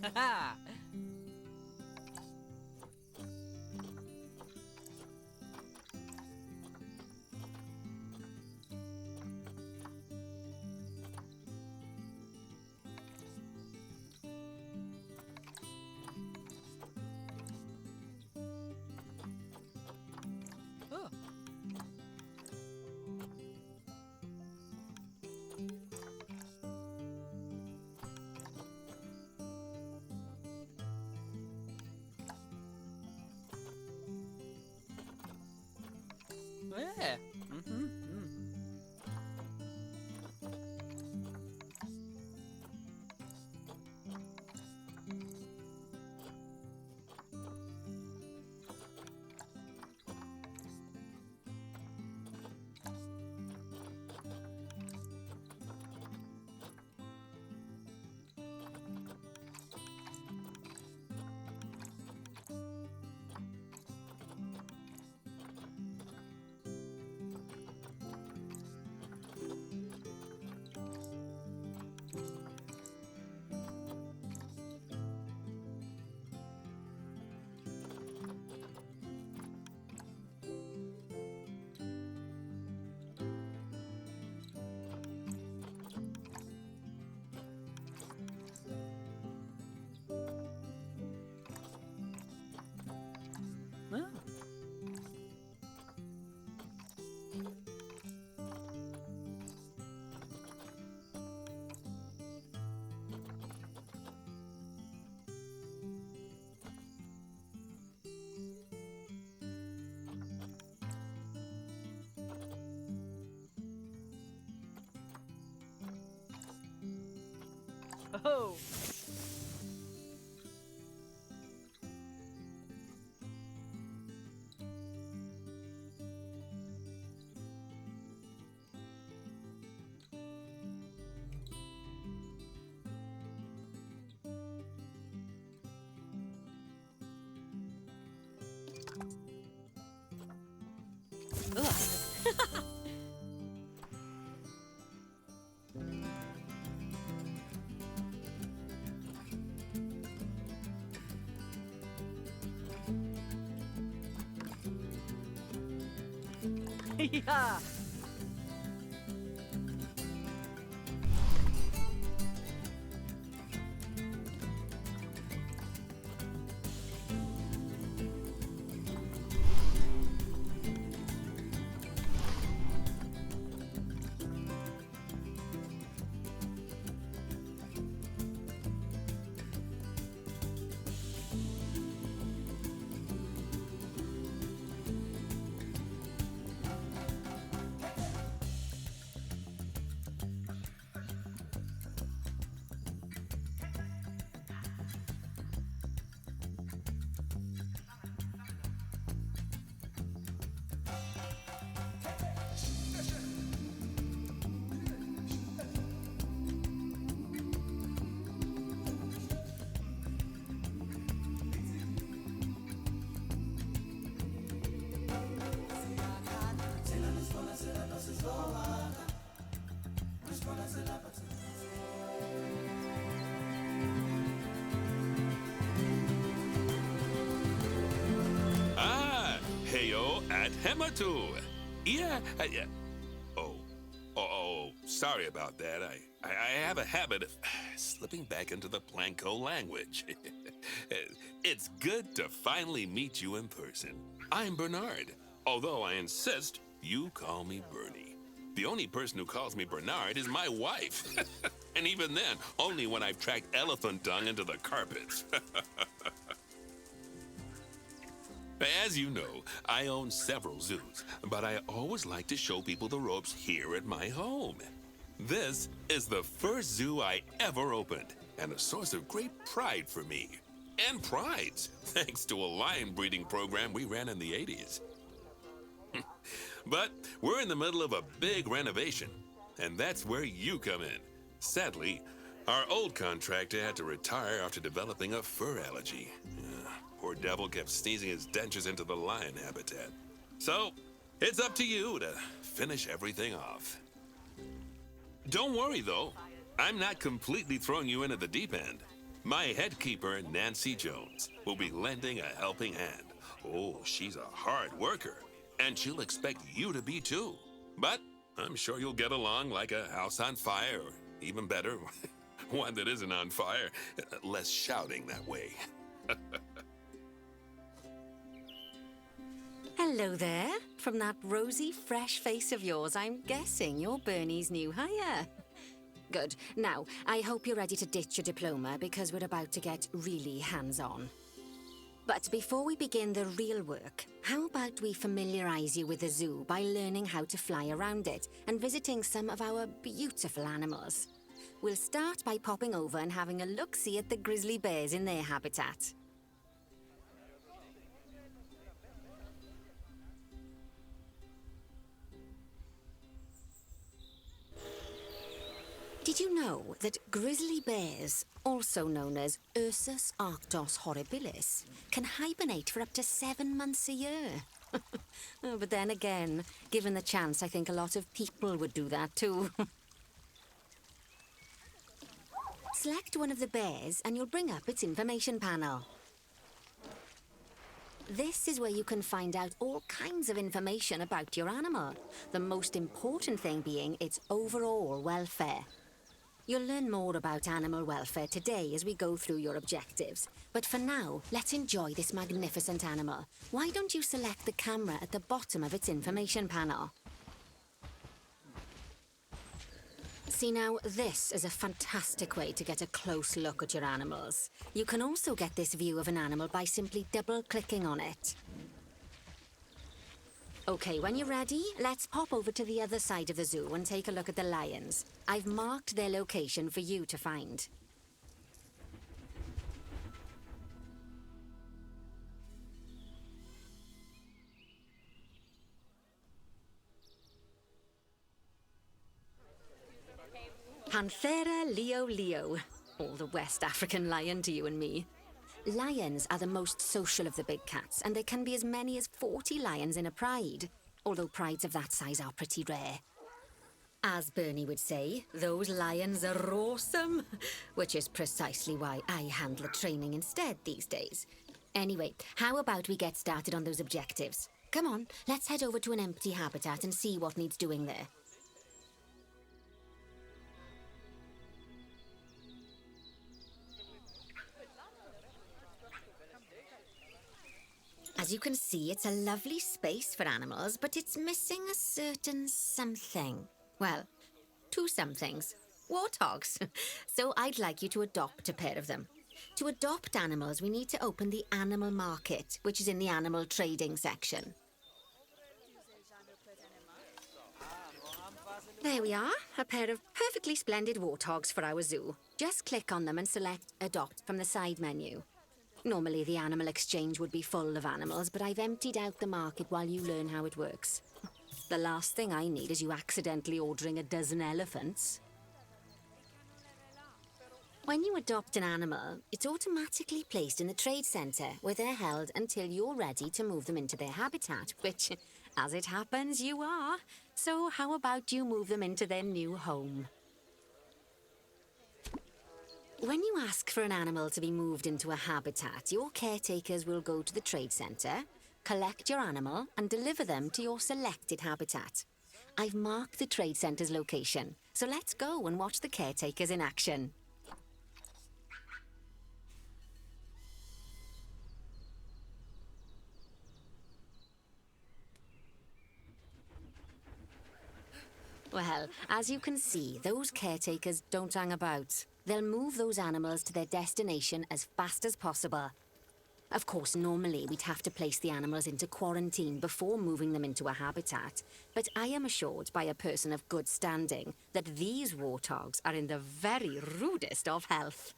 Haha! Oh. Yeah. Oh. Oh. Ugh. Yeah. Ah, heyo at Hematu. Yeah, yeah. Oh, sorry about that. I have a habit of slipping back into the Planko language. It's good to finally meet you in person. I'm Bernard, although I insist you call me Bernie. The only person who calls me Bernard is my wife. And even then, only when I've tracked elephant dung into the carpets. As you know, I own several zoos, but I always like to show people the ropes here at my home. This is the first zoo I ever opened, and a source of great pride for me. And prides, thanks to a lion breeding program we ran in the 80s. But we're in the middle of a big renovation, and that's where you come in. Sadly, our old contractor had to retire after developing a fur allergy. Poor devil kept sneezing his dentures into the lion habitat. So, it's up to you to finish everything off. Don't worry, though. I'm not completely throwing you in at the deep end. My head keeper, Nancy Jones, will be lending a helping hand. Oh, she's a hard worker, and she'll expect you to be too. But I'm sure you'll get along like a house on fire, or even better, one that isn't on fire. Less shouting that way. Hello there. From that rosy, fresh face of yours, I'm guessing you're Bernie's new hire. Good. Now, I hope you're ready to ditch your diploma because we're about to get really hands-on. But before we begin the real work, how about we familiarize you with the zoo by learning how to fly around it and visiting some of our beautiful animals? We'll start by popping over and having a look-see at the grizzly bears in their habitat. Did you know that grizzly bears, also known as Ursus arctos horribilis, can hibernate for up to 7 months a year? Oh, but then again, given the chance, I think a lot of people would do that too. Select one of the bears and you'll bring up its information panel. This is where you can find out all kinds of information about your animal, the most important thing being its overall welfare. You'll learn more about animal welfare today as we go through your objectives. But for now, let's enjoy this magnificent animal. Why don't you select the camera at the bottom of its information panel? See now, this is a fantastic way to get a close look at your animals. You can also get this view of an animal by simply double-clicking on it. Okay, when you're ready, let's pop over to the other side of the zoo and take a look at the lions. I've marked their location for you to find. Panthera leo leo, or the West African lion to you and me. Lions are the most social of the big cats, and there can be as many as 40 lions in a pride, although prides of that size are pretty rare. As Bernie would say, those lions are awesome, which is precisely why I handle the training instead these days. Anyway, how about we get started on those objectives? Come on, let's head over to an empty habitat and see what needs doing there. As you can see, it's a lovely space for animals, but it's missing a certain something. Well, 2 somethings. Warthogs. So I'd like you to adopt a pair of them. To adopt animals, we need to open the animal market, which is in the animal trading section. There we are, a pair of perfectly splendid warthogs for our zoo. Just click on them and select Adopt from the side menu. Normally, the animal exchange would be full of animals, but I've emptied out the market while you learn how it works. The last thing I need is you accidentally ordering a dozen elephants. When you adopt an animal, it's automatically placed in the trade centre, where they're held until you're ready to move them into their habitat, which, as it happens, you are. So how about you move them into their new home? When you ask for an animal to be moved into a habitat, your caretakers will go to the trade centre, collect your animal, and deliver them to your selected habitat. I've marked the trade centre's location, so let's go and watch the caretakers in action. Well, as you can see, those caretakers don't hang about. They'll move those animals to their destination as fast as possible. Of course, normally we'd have to place the animals into quarantine before moving them into a habitat, but I am assured by a person of good standing that these warthogs are in the very rudest of health.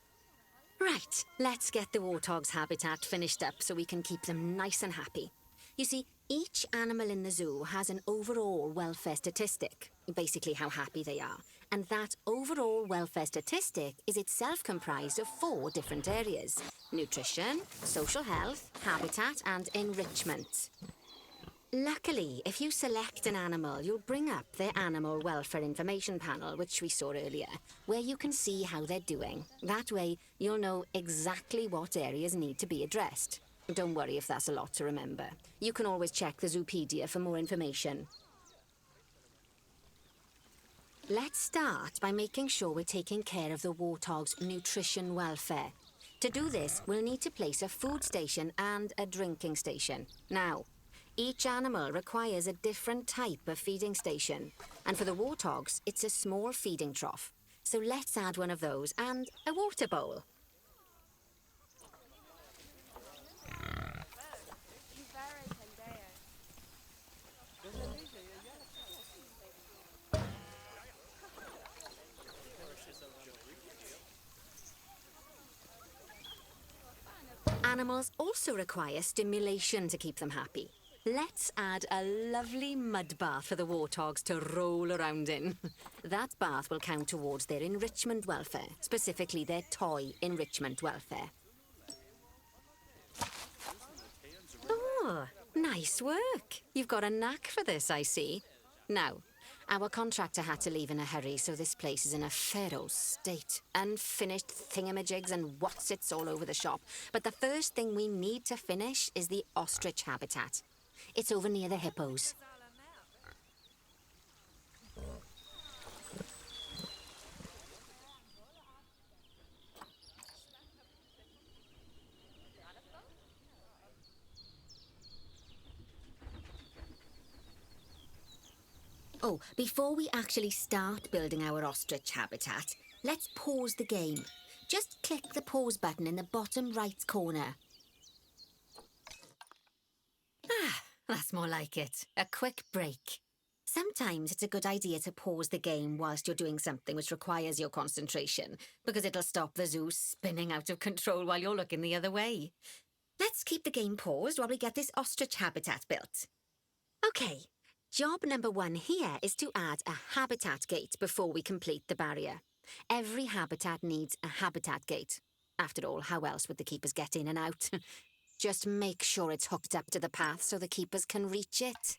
Right, let's get the warthog's habitat finished up so we can keep them nice and happy. You see, each animal in the zoo has an overall welfare statistic, basically how happy they are. And that overall welfare statistic is itself comprised of 4 different areas: nutrition, social health, habitat, and enrichment. Luckily, if you select an animal, you'll bring up their animal welfare information panel, which we saw earlier, where you can see how they're doing. That way, you'll know exactly what areas need to be addressed. Don't worry if that's a lot to remember. You can always check the Zoopedia for more information. Let's start by making sure we're taking care of the warthog's nutrition welfare. To do this, we'll need to place a food station and a drinking station. Now, each animal requires a different type of feeding station. And for the warthogs, it's a small feeding trough. So let's add one of those and a water bowl. Animals also require stimulation to keep them happy. Let's add a lovely mud bath for the warthogs to roll around in. That bath will count towards their enrichment welfare, specifically their toy enrichment welfare. Oh, nice work. You've got a knack for this, I see. Now, our contractor had to leave in a hurry, so this place is in a pharaoh state. Unfinished thingamajigs and whatsits all over the shop. But the first thing we need to finish is the Ostrich Habitat. It's over near the hippos. Oh, before we actually start building our ostrich habitat, let's pause the game. Just click the pause button in the bottom right corner. Ah, that's more like it. A quick break. Sometimes it's a good idea to pause the game whilst you're doing something which requires your concentration, because it'll stop the zoo spinning out of control while you're looking the other way. Let's keep the game paused while we get this ostrich habitat built. Okay. Job number 1 here is to add a habitat gate before we complete the barrier. Every habitat needs a habitat gate. After all, how else would the keepers get in and out? Just make sure it's hooked up to the path so the keepers can reach it.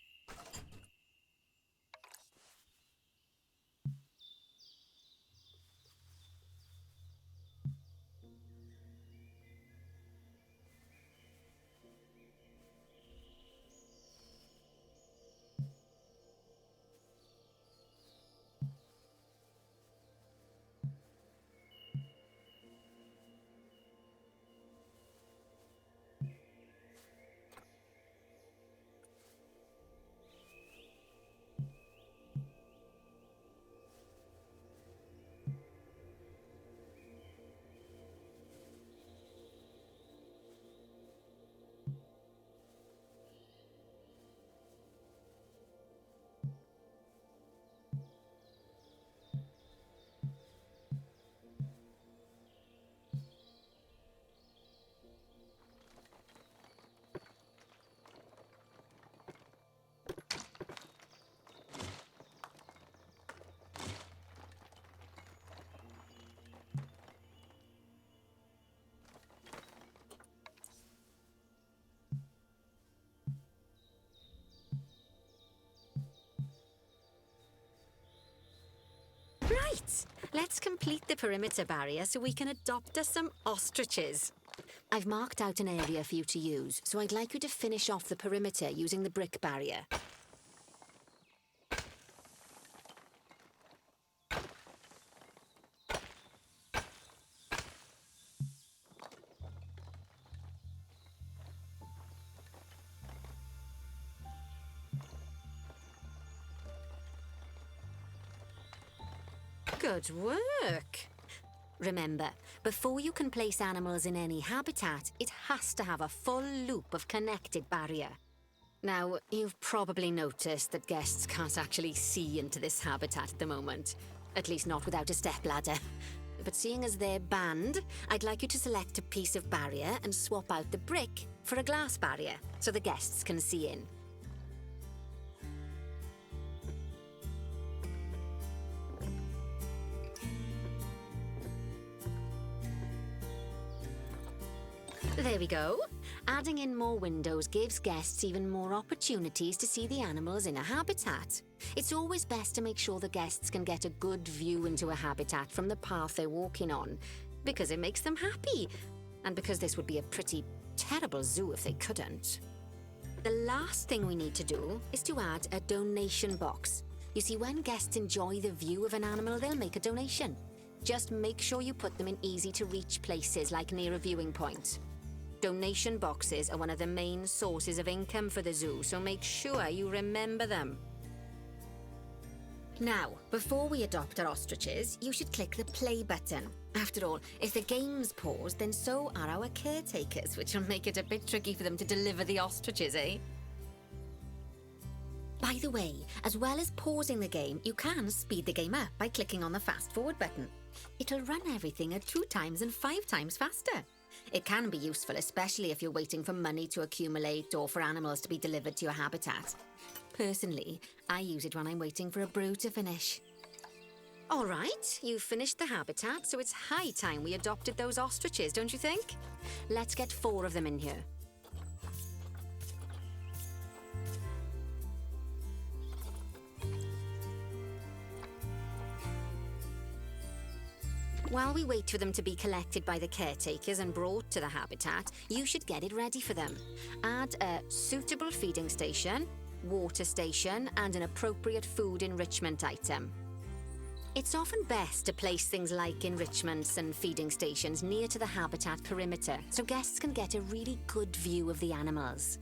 Right, let's complete the perimeter barrier so we can adopt us some ostriches. I've marked out an area for you to use, so I'd like you to finish off the perimeter using the brick barrier. Good work! Remember, before you can place animals in any habitat, it has to have a full loop of connected barrier. Now, you've probably noticed that guests can't actually see into this habitat at the moment. At least not without a stepladder. But seeing as they're banned, I'd like you to select a piece of barrier and swap out the brick for a glass barrier, so the guests can see in. There we go. Adding in more windows gives guests even more opportunities to see the animals in a habitat. It's always best to make sure the guests can get a good view into a habitat from the path they're walking on, because it makes them happy, and because this would be a pretty terrible zoo if they couldn't. The last thing we need to do is to add a donation box. You see, when guests enjoy the view of an animal, they'll make a donation. Just make sure you put them in easy-to-reach places, like near a viewing point. Donation boxes are one of the main sources of income for the zoo, so make sure you remember them. Now, before we adopt our ostriches, you should click the play button. After all, if the game's paused, then so are our caretakers, which will make it a bit tricky for them to deliver the ostriches, eh? By the way, as well as pausing the game, you can speed the game up by clicking on the fast forward button. It'll run everything at 2 times and 5 times faster. It can be useful, especially if you're waiting for money to accumulate or for animals to be delivered to your habitat. Personally, I use it when I'm waiting for a brew to finish. All right, you've finished the habitat, so it's high time we adopted those ostriches, don't you think? Let's get 4 of them in here. While we wait for them to be collected by the caretakers and brought to the habitat, you should get it ready for them. Add a suitable feeding station, water station, and an appropriate food enrichment item. It's often best to place things like enrichments and feeding stations near to the habitat perimeter, so guests can get a really good view of the animals.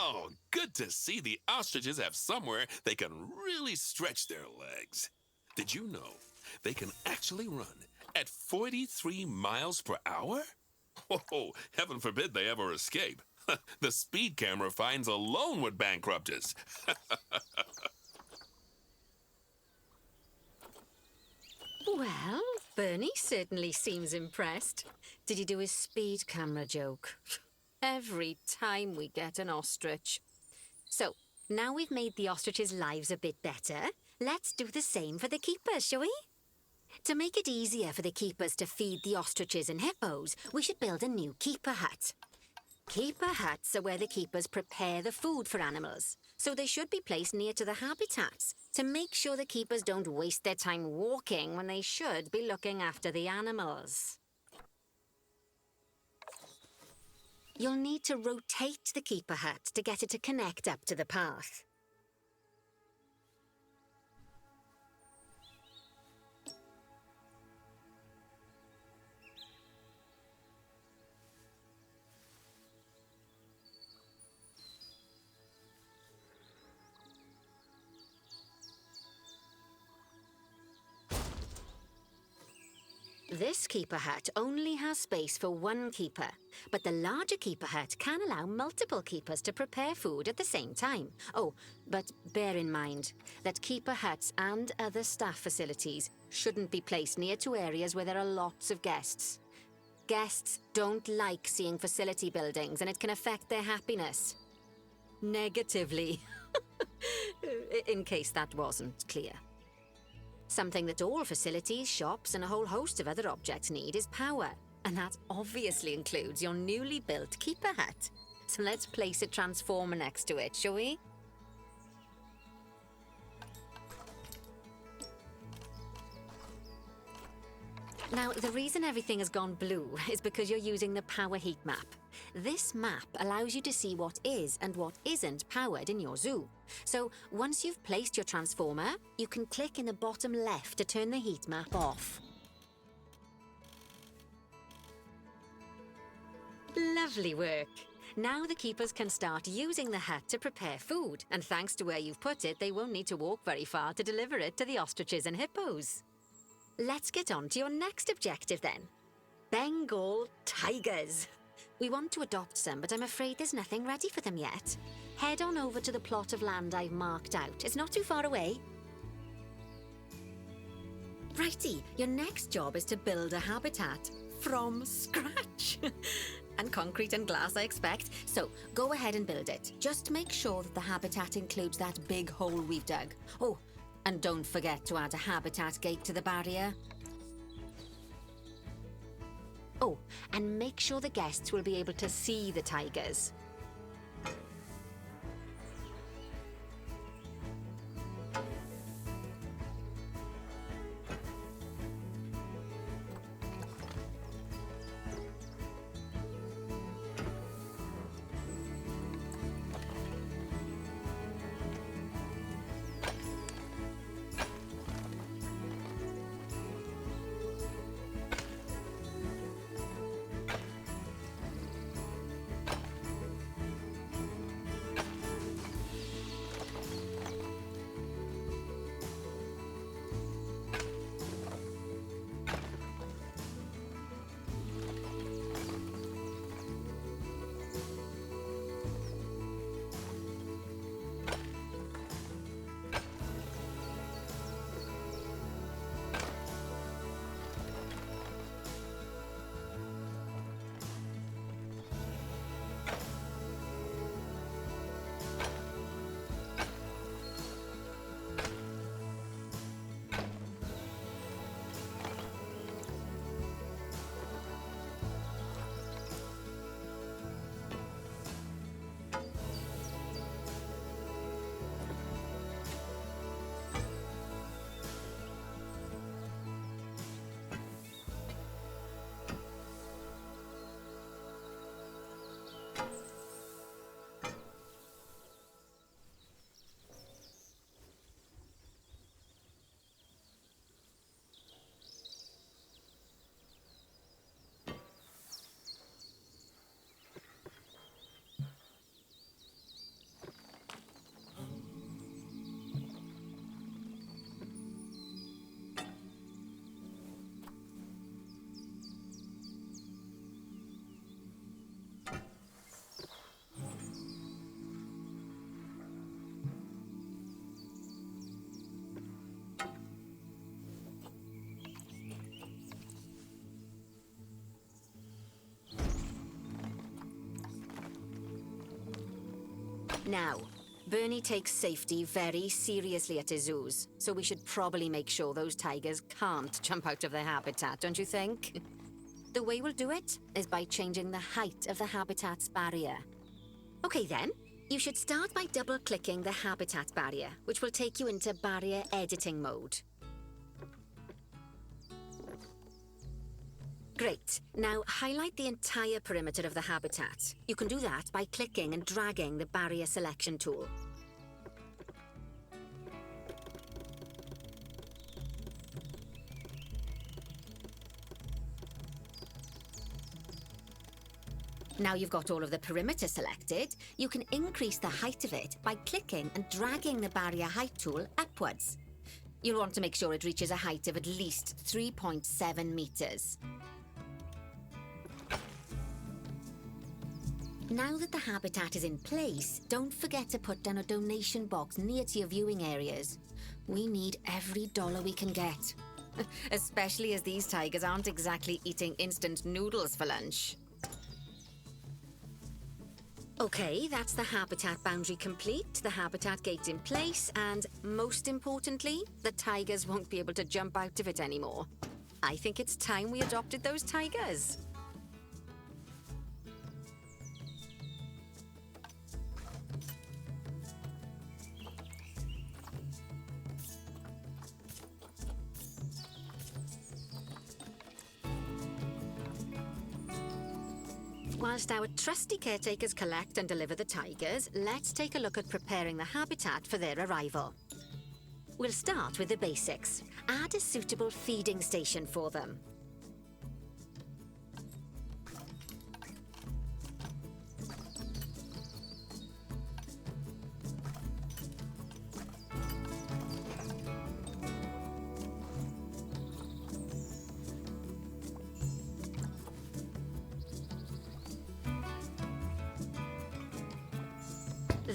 Oh, good to see the ostriches have somewhere they can really stretch their legs. Did you know they can actually run at 43 miles per hour? Oh, heaven forbid they ever escape. The speed camera fines alone would bankrupt us. Well, Bernie certainly seems impressed. Did he do his speed camera joke? Every time we get an ostrich. So, now we've made the ostriches' lives a bit better, let's do the same for the keepers, shall we? To make it easier for the keepers to feed the ostriches and hippos, we should build a new keeper hut. Keeper huts are where the keepers prepare the food for animals, so they should be placed near to the habitats to make sure the keepers don't waste their time walking when they should be looking after the animals. You'll need to rotate the keeper hut to get it to connect up to the path. This keeper hut only has space for 1 keeper, but the larger keeper hut can allow multiple keepers to prepare food at the same time. Oh, but bear in mind that keeper huts and other staff facilities shouldn't be placed near to areas where there are lots of guests. Guests don't like seeing facility buildings, and it can affect their happiness. Negatively. In case that wasn't clear. Something that all facilities, shops, and a whole host of other objects need is power. And that obviously includes your newly built keeper hut. So let's place a transformer next to it, shall we? Now, the reason everything has gone blue is because you're using the power heat map. This map allows you to see what is and what isn't powered in your zoo. So, once you've placed your transformer, you can click in the bottom left to turn the heat map off. Lovely work. Now the keepers can start using the hut to prepare food, and thanks to where you've put it, they won't need to walk very far to deliver it to the ostriches and hippos. Let's get on to your next objective then. Bengal tigers. We want to adopt some, but I'm afraid there's nothing ready for them yet. Head on over to the plot of land I've marked out. It's not too far away. Righty, your next job is to build a habitat from scratch. And concrete and glass, I expect. So go ahead and build it. Just make sure that the habitat includes that big hole we've dug. Oh, and don't forget to add a habitat gate to the barrier. Oh, and make sure the guests will be able to see the tigers. Now, Bernie takes safety very seriously at his zoos, so we should probably make sure those tigers can't jump out of their habitat, don't you think? The way we'll do it is by changing the height of the habitat's barrier. Okay then, you should start by double-clicking the habitat barrier, which will take you into barrier editing mode. Great. Now highlight the entire perimeter of the habitat. You can do that by clicking and dragging the barrier selection tool. Now you've got all of the perimeter selected, you can increase the height of it by clicking and dragging the barrier height tool upwards. You'll want to make sure it reaches a height of at least 3.7 meters. Now that the habitat is in place, don't forget to put down a donation box near to your viewing areas. We need every dollar we can get. Especially as these tigers aren't exactly eating instant noodles for lunch. Okay, that's the habitat boundary complete, the habitat gate in place, and most importantly, the tigers won't be able to jump out of it anymore. I think it's time we adopted those tigers. Whilst our trusty caretakers collect and deliver the tigers, let's take a look at preparing the habitat for their arrival. We'll start with the basics. Add a suitable feeding station for them.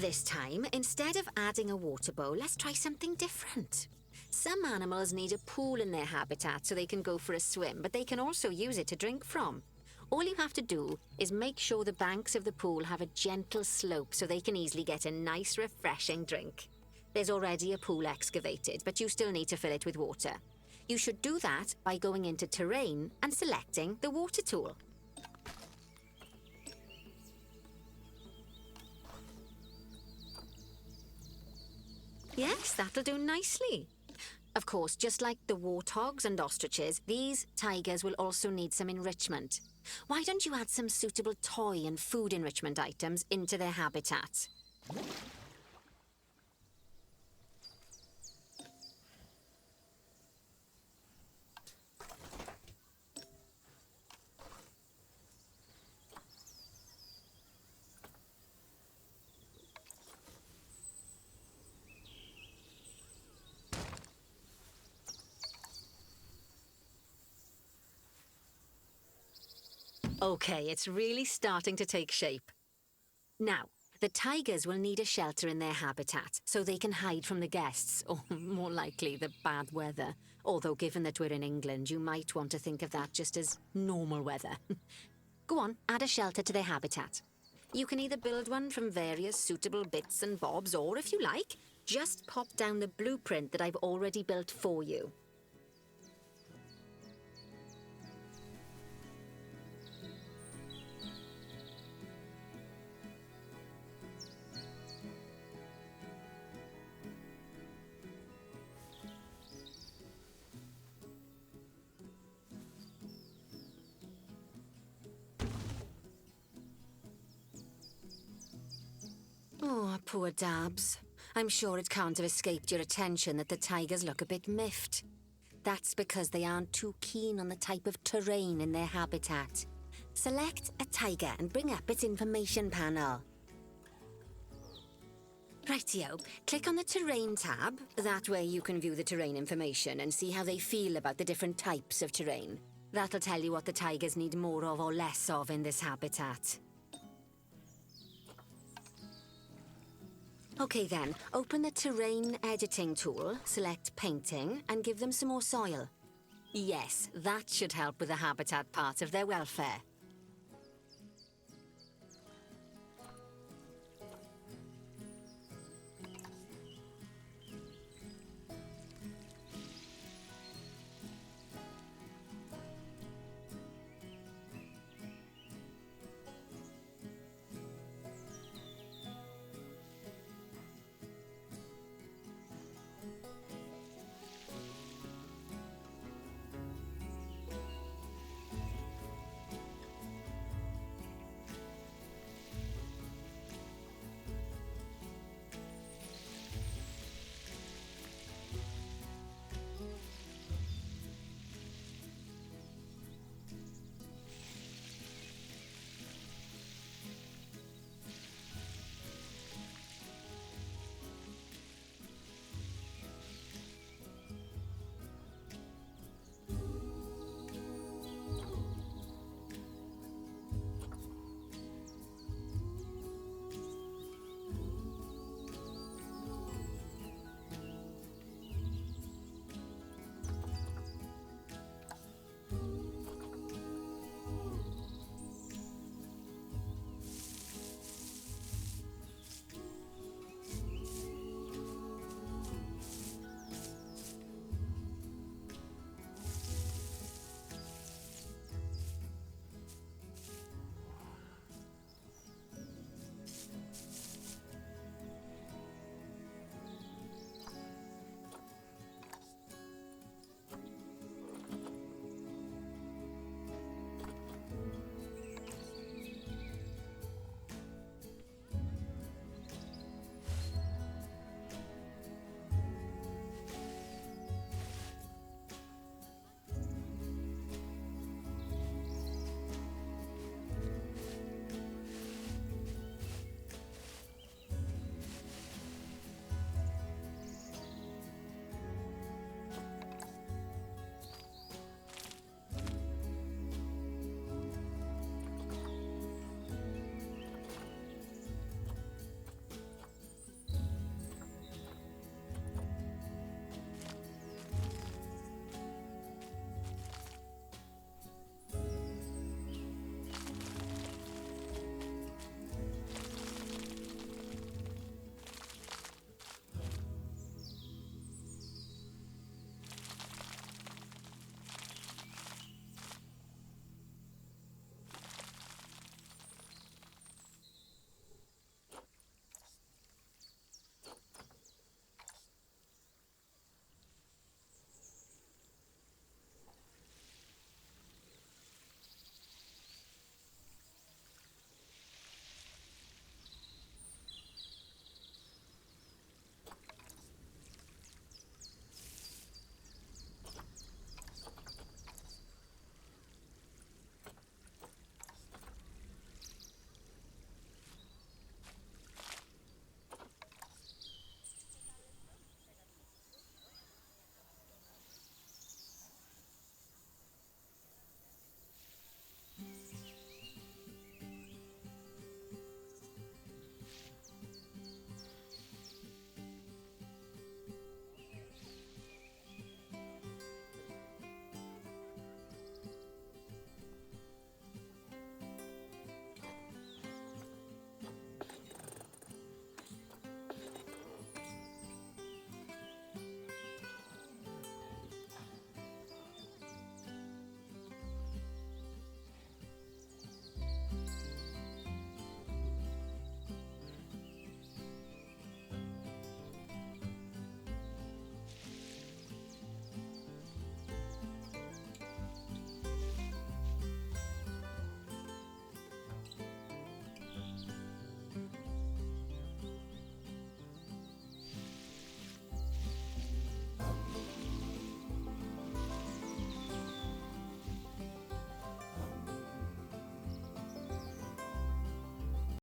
This time, instead of adding a water bowl, let's try something different. Some animals need a pool in their habitat so they can go for a swim, but they can also use it to drink from. All you have to do is make sure the banks of the pool have a gentle slope so they can easily get a nice, refreshing drink. There's already a pool excavated, but you still need to fill it with water. You should do that by going into Terrain and selecting the water tool. Yes, that'll do nicely. Of course, just like the warthogs and ostriches, these tigers will also need some enrichment. Why don't you add some suitable toy and food enrichment items into their habitat? Okay, it's really starting to take shape. Now, the tigers will need a shelter in their habitat so they can hide from the guests, or more likely, the bad weather. Although, given that we're in England, you might want to think of that just as normal weather. Go on, add a shelter to their habitat. You can either build one from various suitable bits and bobs, or if you like, just pop down the blueprint that I've already built for you. Oh, poor Dabs. I'm sure it can't have escaped your attention that the tigers look a bit miffed. That's because they aren't too keen on the type of terrain in their habitat. Select a tiger and bring up its information panel. Rightio, click on the Terrain tab. That way you can view the terrain information and see how they feel about the different types of terrain. That'll tell you what the tigers need more of or less of in this habitat. Okay then, open the Terrain Editing tool, select Painting, and give them some more soil. Yes, that should help with the habitat part of their welfare.